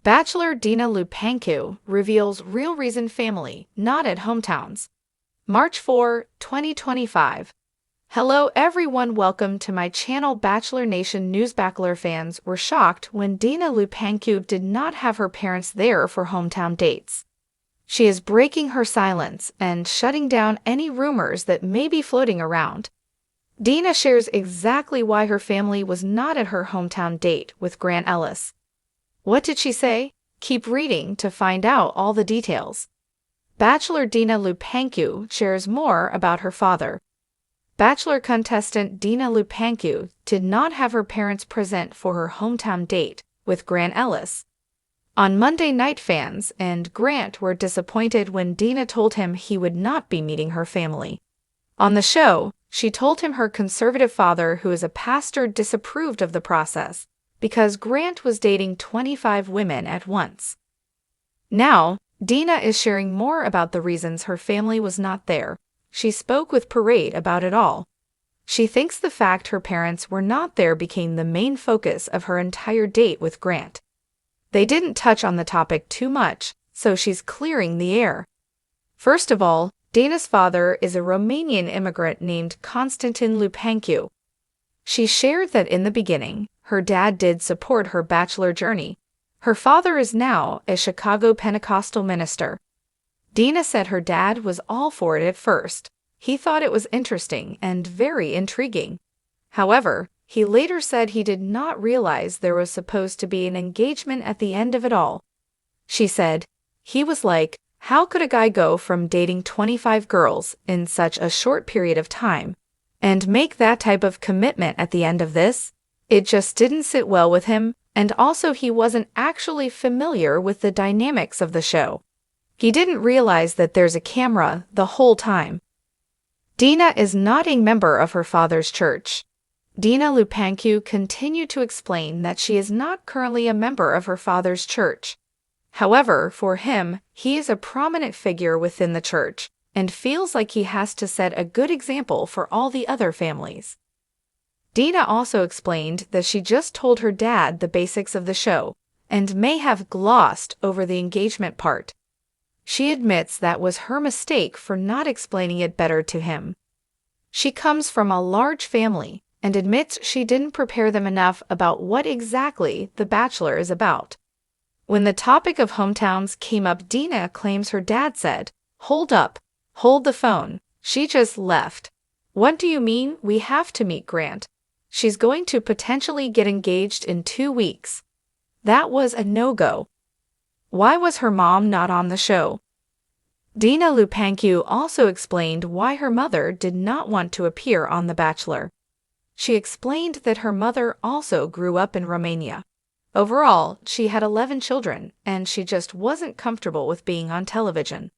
Bachelor Dina Lupancu reveals real reason family not at hometowns. March 4, 2025. Hello everyone, welcome to my channel. Bachelor Nation News. Bachelor fans were shocked when Dina Lupancu did not have her parents there for hometown dates. She is breaking her silence and shutting down any rumors that may be floating around. Dina shares exactly why her family was not at her hometown date with Grant Ellis. What did she say? Keep reading to find out all the details. Bachelor Dina Lupancu shares more about her father. Bachelor contestant Dina Lupancu did not have her parents present for her hometown date with Grant Ellis. On Monday night, fans and Grant were disappointed when Dina told him he would not be meeting her family. On the show, she told him her conservative father, who is a pastor, disapproved of the process because Grant was dating 25 women at once. Now, Dina is sharing more about the reasons her family was not there. She spoke with Parade about it all. She thinks the fact her parents were not there became the main focus of her entire date with Grant. They didn't touch on the topic too much, so she's clearing the air. First of all, Dina's father is a Romanian immigrant named Constantin Lupancu. She shared that in the beginning, her dad did support her bachelor journey. Her father is now a Chicago Pentecostal minister. Dina said her dad was all for it at first. He thought it was interesting and very intriguing. However, he later said he did not realize there was supposed to be an engagement at the end of it all. She said, he was like, how could a guy go from dating 25 girls in such a short period of time and make that type of commitment at the end of this? It just didn't sit well with him, and also he wasn't actually familiar with the dynamics of the show. He didn't realize that there's a camera the whole time. Dina is not a member of her father's church. Dina Lupancu continued to explain that she is not currently a member of her father's church. However, for him, he is a prominent figure within the church and feels like he has to set a good example for all the other families. Dina also explained that she just told her dad the basics of the show and may have glossed over the engagement part. She admits that was her mistake for not explaining it better to him. She comes from a large family and admits she didn't prepare them enough about what exactly The Bachelor is about. When the topic of hometowns came up, Dina claims her dad said, "Hold up, hold the phone, she just left. What do you mean we have to meet Grant? She's going to potentially get engaged in 2 weeks. That was a no-go." Why was her mom not on the show? Dina Lupancu also explained why her mother did not want to appear on The Bachelor. She explained that her mother also grew up in Romania. Overall, she had 11 children, and she just wasn't comfortable with being on television.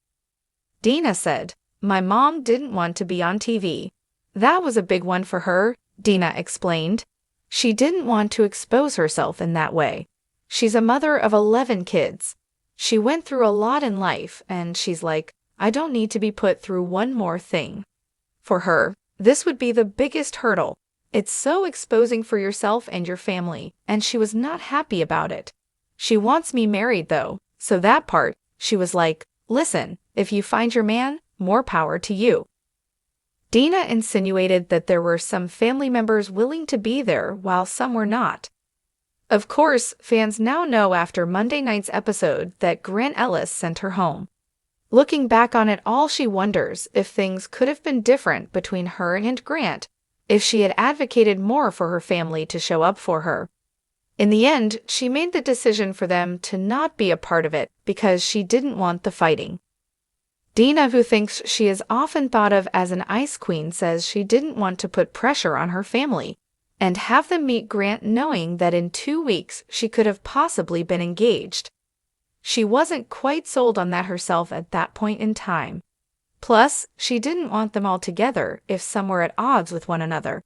Dina said, "My mom didn't want to be on TV. That was a big one for her," Dina explained. She didn't want to expose herself in that way. She's a mother of 11 kids. She went through a lot in life, and she's like, I don't need to be put through one more thing. For her, this would be the biggest hurdle. It's so exposing for yourself and your family, and she was not happy about it. She wants me married though, so that part, she was like, listen, if you find your man, more power to you. Dina insinuated that there were some family members willing to be there while some were not. Of course, fans now know after Monday night's episode that Grant Ellis sent her home. Looking back on it all, she wonders if things could have been different between her and Grant if she had advocated more for her family to show up for her. In the end, she made the decision for them to not be a part of it because she didn't want the fighting. Dina, who thinks she is often thought of as an ice queen, says she didn't want to put pressure on her family and have them meet Grant knowing that in 2 weeks she could have possibly been engaged. She wasn't quite sold on that herself at that point in time. Plus, she didn't want them all together if some were at odds with one another.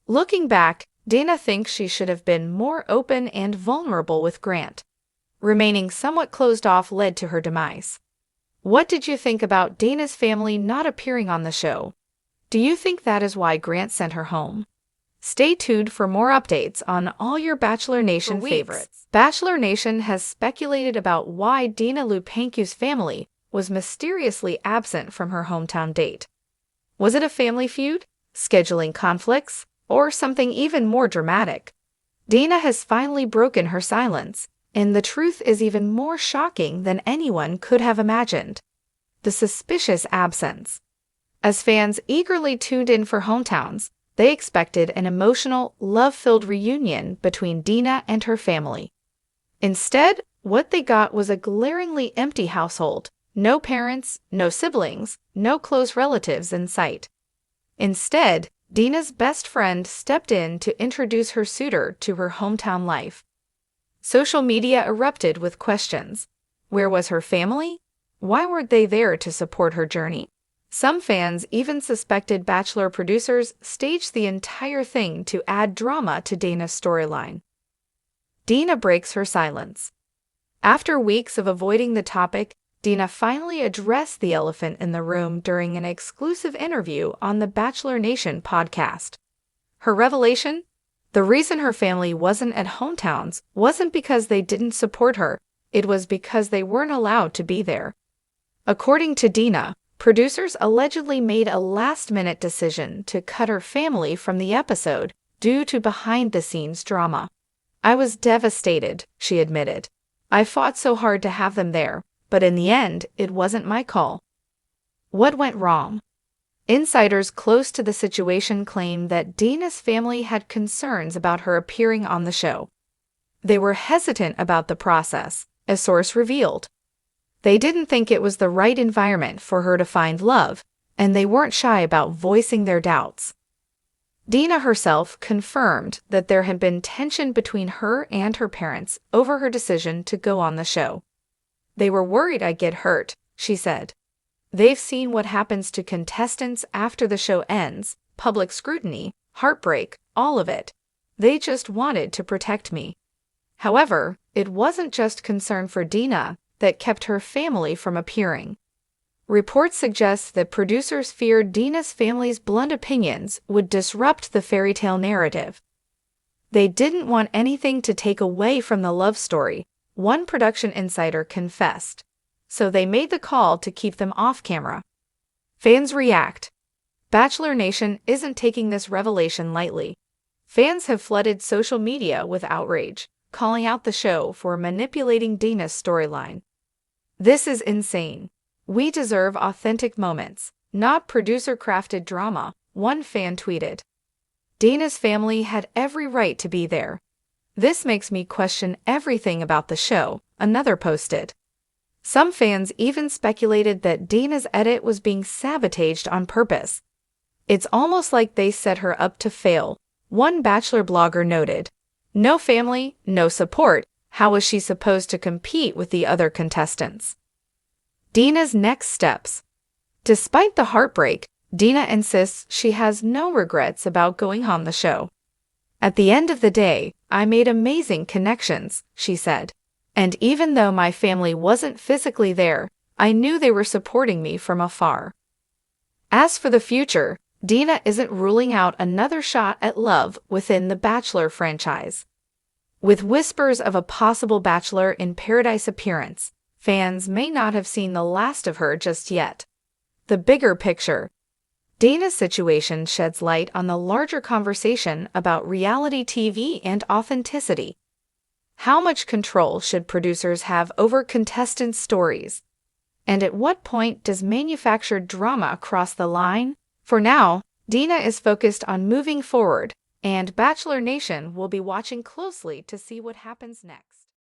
Looking back, Dina thinks she should have been more open and vulnerable with Grant. Remaining somewhat closed off led to her demise. What did you think about Dina's family not appearing on the show? Do you think that is why Grant sent her home? Stay tuned for more updates on all your Bachelor Nation favorites. Bachelor Nation has speculated about why Dina Lupancu's family was mysteriously absent from her hometown date. Was it a family feud, scheduling conflicts, or something even more dramatic? Dina has finally broken her silence, and the truth is even more shocking than anyone could have imagined. The suspicious absence. As fans eagerly tuned in for hometowns, they expected an emotional, love-filled reunion between Dina and her family. Instead, what they got was a glaringly empty household. No parents, no siblings, no close relatives in sight. Instead, Dina's best friend stepped in to introduce her suitor to her hometown life. Social media erupted with questions. Where was her family? Why weren't they there to support her journey? Some fans even suspected Bachelor producers staged the entire thing to add drama to Dina's storyline. Dina breaks her silence. After weeks of avoiding the topic, Dina finally addressed the elephant in the room during an exclusive interview on the Bachelor Nation podcast. Her revelation? The reason her family wasn't at hometowns wasn't because they didn't support her, it was because they weren't allowed to be there. According to Dina, producers allegedly made a last-minute decision to cut her family from the episode due to behind-the-scenes drama. I was devastated, she admitted. I fought so hard to have them there, but in the end, it wasn't my call. What went wrong? Insiders close to the situation claim that Dina's family had concerns about her appearing on the show. They were hesitant about the process, a source revealed. They didn't think it was the right environment for her to find love, and they weren't shy about voicing their doubts. Dina herself confirmed that there had been tension between her and her parents over her decision to go on the show. They were worried I'd get hurt, she said. They've seen what happens to contestants after the show ends, public scrutiny, heartbreak, all of it. They just wanted to protect me. However, it wasn't just concern for Dina that kept her family from appearing. Reports suggest that producers feared Dina's family's blunt opinions would disrupt the fairy tale narrative. They didn't want anything to take away from the love story, one production insider confessed, so they made the call to keep them off camera. Fans react. Bachelor Nation isn't taking this revelation lightly. Fans have flooded social media with outrage, calling out the show for manipulating Dina's storyline. This is insane. We deserve authentic moments, not producer-crafted drama, one fan tweeted. Dina's family had every right to be there. This makes me question everything about the show, another posted. Some fans even speculated that Dina's edit was being sabotaged on purpose. It's almost like they set her up to fail, one Bachelor blogger noted. No family, no support. How was she supposed to compete with the other contestants? Dina's next steps. Despite the heartbreak, Dina insists she has no regrets about going on the show. At the end of the day, I made amazing connections, she said. And even though my family wasn't physically there, I knew they were supporting me from afar. As for the future, Dina isn't ruling out another shot at love within the Bachelor franchise. With whispers of a possible Bachelor in Paradise appearance, fans may not have seen the last of her just yet. The bigger picture. Dina's situation sheds light on the larger conversation about reality TV and authenticity. How much control should producers have over contestants' stories? And at what point does manufactured drama cross the line? For now, Dina is focused on moving forward, and Bachelor Nation will be watching closely to see what happens next.